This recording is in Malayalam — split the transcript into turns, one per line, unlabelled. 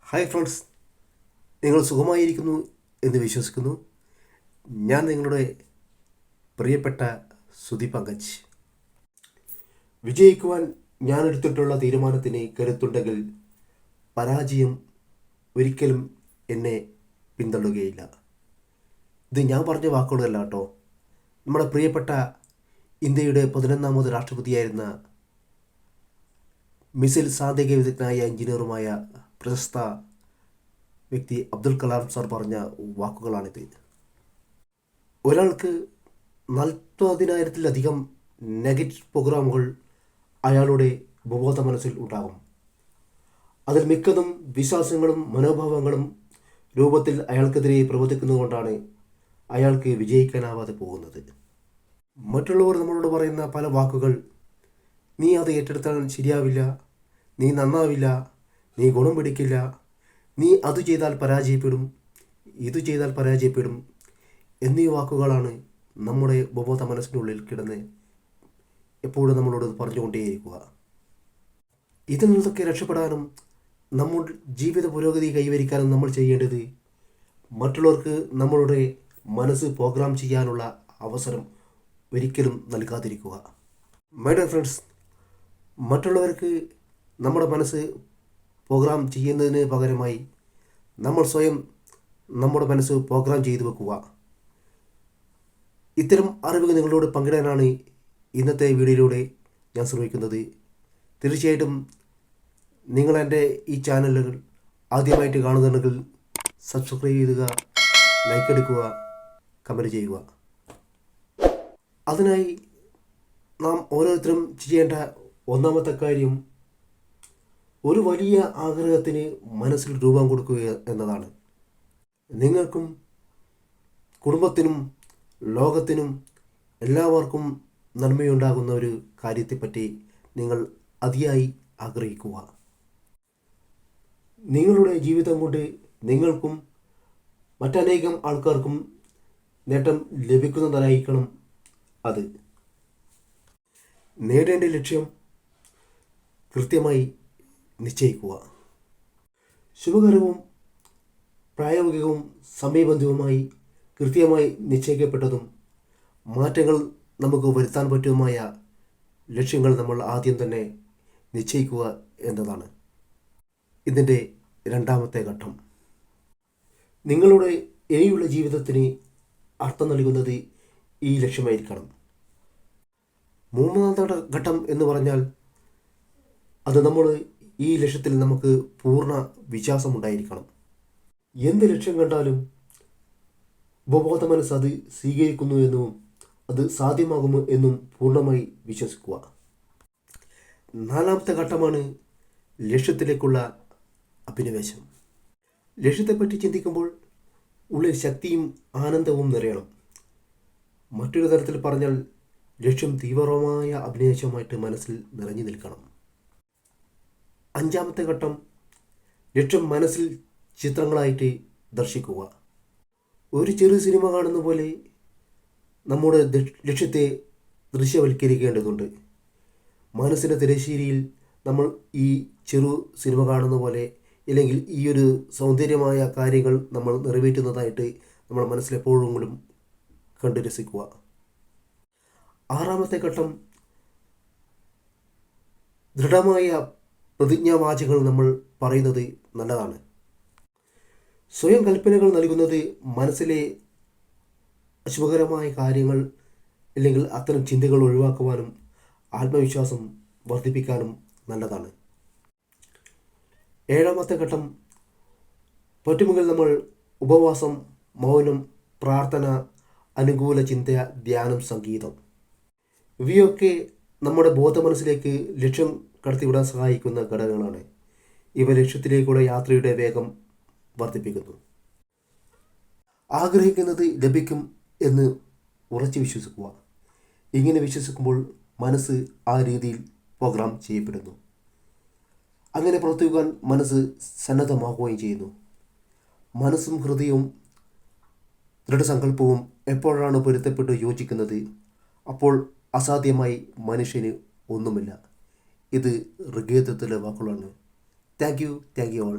ഹായ് ഫ്രണ്ട്സ്, നിങ്ങൾ സുഖമായിരിക്കുന്നു എന്ന് വിശ്വസിക്കുന്നു. ഞാൻ നിങ്ങളുടെ പ്രിയപ്പെട്ട സുധി പങ്കജ്. വിജയിക്കുവാൻ ഞാൻ എടുത്തിട്ടുള്ള തീരുമാനത്തിന് കരുത്തുണ്ടെങ്കിൽ പരാജയം ഒരിക്കലും എന്നെ പിന്തള്ളുകയില്ല. ഇത് ഞാൻ പറഞ്ഞ വാക്കുകളല്ല കേട്ടോ. നമ്മുടെ പ്രിയപ്പെട്ട ഇന്ത്യയുടെ 11ാമത് രാഷ്ട്രപതിയായിരുന്ന മിസൈൽ സാങ്കേതിക വിദഗ്ധനായ എഞ്ചിനീയറുമായ പ്രശസ്ത വ്യക്തി അബ്ദുൽ കലാം സാർ പറഞ്ഞ വാക്കുകളാണിത്. ഒരാൾക്ക് 40,000-ത്തിലധികം നെഗറ്റീവ് പ്രോഗ്രാമുകൾ അയാളുടെ ഉപബോധ മനസ്സിൽ ഉണ്ടാകും. അതിൽ മിക്കതും വിശ്വാസങ്ങളും മനോഭാവങ്ങളും രൂപത്തിൽ അയാൾക്കെതിരെ പ്രവർത്തിക്കുന്നതുകൊണ്ടാണ് അയാൾക്ക് വിജയിക്കാനാവാതെ പോകുന്നത്. മറ്റുള്ളവർ നമ്മളോട് പറയുന്ന പല വാക്കുകൾ, നീ അത് ഏറ്റെടുത്താൽ ശരിയാവില്ല, നീ നന്നാവില്ല, നീ ഗുണം പിടിക്കില്ല, നീ അത് ചെയ്താൽ പരാജയപ്പെടും, ഇത് ചെയ്താൽ പരാജയപ്പെടും എന്നീ വാക്കുകളാണ് നമ്മുടെ ഉപബോധ മനസ്സിനുള്ളിൽ കിടന്ന് എപ്പോഴും നമ്മളോട് പറഞ്ഞുകൊണ്ടേയിരിക്കുക. ഇതിൽ നിന്നൊക്കെ രക്ഷപ്പെടാനും നമ്മുടെ ജീവിത പുരോഗതി കൈവരിക്കാനും നമ്മൾ ചെയ്യേണ്ടത് മറ്റുള്ളവർക്ക് നമ്മളുടെ മനസ്സ് പ്രോഗ്രാം ചെയ്യാനുള്ള അവസരം ഒരിക്കലും നൽകാതിരിക്കുക. മൈ ഡിയർ ഫ്രണ്ട്സ്, മറ്റുള്ളവർക്ക് നമ്മുടെ മനസ്സ് പ്രോഗ്രാം ചെയ്യുന്നതിന് പകരമായി നമ്മൾ സ്വയം നമ്മുടെ മനസ്സ് പ്രോഗ്രാം ചെയ്തു വെക്കുക. ഇത്തരം അറിവുകൾ നിങ്ങളോട് പങ്കിടാനാണ് ഇന്നത്തെ വീഡിയോയിലൂടെ ഞാൻ ശ്രമിക്കുന്നത്. തീർച്ചയായിട്ടും നിങ്ങൾ എൻ്റെ ഈ ചാനലുകൾ ആദ്യമായിട്ട് കാണുന്നുണ്ടെങ്കിൽ സബ്സ്ക്രൈബ് ചെയ്യുക, ലൈക്ക് എടുക്കുക, കമൻറ്റ് ചെയ്യുക. അതിനായി നാം ഓരോരുത്തരും ചെയ്യേണ്ട ഒന്നാമത്തെ കാര്യം ഒരു വലിയ ആഗ്രഹത്തിന് മനസ്സിൽ രൂപം കൊടുക്കുക എന്നതാണ്. നിങ്ങൾക്കും കുടുംബത്തിനും ലോകത്തിനും എല്ലാവർക്കും നന്മയുണ്ടാകുന്ന ഒരു കാര്യത്തെപ്പറ്റി നിങ്ങൾ അതിയായി ആഗ്രഹിക്കുക. നിങ്ങളുടെ ജീവിതം കൊണ്ട് നിങ്ങൾക്കും മറ്റനേകം ആൾക്കാർക്കും നേട്ടം ലഭിക്കുന്നതായിരിക്കണം അത്. നേടേണ്ട ലക്ഷ്യം കൃത്യമായി നിശ്ചയിക്കുക. ശുഭകരവും പ്രായോഗികവും സമയബന്ധിതവുമായി കൃത്യമായി നിശ്ചയിക്കപ്പെട്ടതും മാറ്റങ്ങൾ നമുക്ക് വരുത്താൻ പറ്റുന്നതുമായ ലക്ഷ്യങ്ങൾ നമ്മൾ ആദ്യം തന്നെ നിശ്ചയിക്കുക എന്നതാണ് ഇതിൻ്റെ രണ്ടാമത്തെ ഘട്ടം. നിങ്ങളുടെ ഇനിയുള്ള ജീവിതത്തിന് അർത്ഥം നൽകുന്നത് ഈ ലക്ഷ്യമായിരിക്കണം. മൂന്നാമത്തെ ഘട്ടം എന്ന് പറഞ്ഞാൽ അത് നമ്മൾ ഈ ലക്ഷ്യത്തിൽ നമുക്ക് പൂർണ്ണ വിശ്വാസമുണ്ടായിരിക്കണം. എന്ത് ലക്ഷ്യം കണ്ടാലും ഉപബോധ മനസ്സ് അത് സ്വീകരിക്കുന്നു എന്നും അത് സാധ്യമാകുമോ എന്നും പൂർണ്ണമായി വിശ്വസിക്കുക. നാലാമത്തെ ഘട്ടമാണ് ലക്ഷ്യത്തിലേക്കുള്ള അഭിനിവേശം. ലക്ഷ്യത്തെപ്പറ്റി ചിന്തിക്കുമ്പോൾ ഉള്ളിൽ ശക്തിയും ആനന്ദവും നിറയണം. മറ്റൊരു തരത്തിൽ പറഞ്ഞാൽ ലക്ഷ്യം തീവ്രമായ അഭിനിവേശമായിട്ട് മനസ്സിൽ നിറഞ്ഞു നിൽക്കണം. അഞ്ചാമത്തെ ഘട്ടം ലക്ഷ്യം മനസ്സിൽ ചിത്രങ്ങളായിട്ട് ദർശിക്കുക. ഒരു ചെറു സിനിമ കാണുന്ന പോലെ നമ്മുടെ ലക്ഷ്യത്തെ ദൃശ്യവൽക്കരിക്കേണ്ടതുണ്ട്. മനസ്സിൻ്റെ തിരശ്ശീലയിൽ നമ്മൾ ഈ ചെറു സിനിമ കാണുന്ന പോലെ അല്ലെങ്കിൽ ഈ ഒരു സൗന്ദര്യമായ കാര്യങ്ങൾ നമ്മൾ നിറവേറ്റുന്നതായിട്ട് നമ്മൾ മനസ്സിലെപ്പോഴെങ്കിലും കണ്ടു രസിക്കുക. ആറാമത്തെ ഘട്ടം ദൃഢമായ പ്രതിജ്ഞാവാചകങ്ങൾ നമ്മൾ പറയുന്നത് നല്ലതാണ്. സ്വയം കൽപ്പനകൾ നൽകുന്നത് മനസ്സിലെ അശുഭകരമായ കാര്യങ്ങൾ അല്ലെങ്കിൽ അത്തരം ചിന്തകൾ ഒഴിവാക്കുവാനും ആത്മവിശ്വാസം വർദ്ധിപ്പിക്കാനും നല്ലതാണ്. ഏഴാമത്തെ ഘട്ടം പറ്റുമെങ്കിൽ നമ്മൾ ഉപവാസം, മൗനം, പ്രാർത്ഥന, അനുകൂല ചിന്ത, ധ്യാനം, സംഗീതം ഇവയൊക്കെ നമ്മുടെ ബോധമനസ്സിലേക്ക് ലക്ഷ്യം കടത്തിവിടാൻ സഹായിക്കുന്ന ഘടകങ്ങളാണ്. ഇവ ലക്ഷ്യത്തിലേക്കുള്ള യാത്രയുടെ വേഗം വർദ്ധിപ്പിക്കുന്നു. ആഗ്രഹിക്കുന്നത് ലഭിക്കും എന്ന് ഉറച്ചു വിശ്വസിക്കുക. ഇങ്ങനെ വിശ്വസിക്കുമ്പോൾ മനസ്സ് ആ രീതിയിൽ പ്രോഗ്രാം ചെയ്യപ്പെടുന്നു. അങ്ങനെ പ്രവർത്തിക്കാൻ മനസ്സ് സന്നദ്ധമാക്കുകയും ചെയ്യുന്നു. മനസ്സും ഹൃദയവും ദൃഢസങ്കല്പവും എപ്പോഴാണ് പൊരുത്തപ്പെട്ട് യോജിക്കുന്നത് അപ്പോൾ അസാധ്യമായി മനുഷ്യന് ഒന്നുമില്ല. ഇത് ഋഗ്വേദത്തിലെ വാക്കുകളാണ്. Thank you all.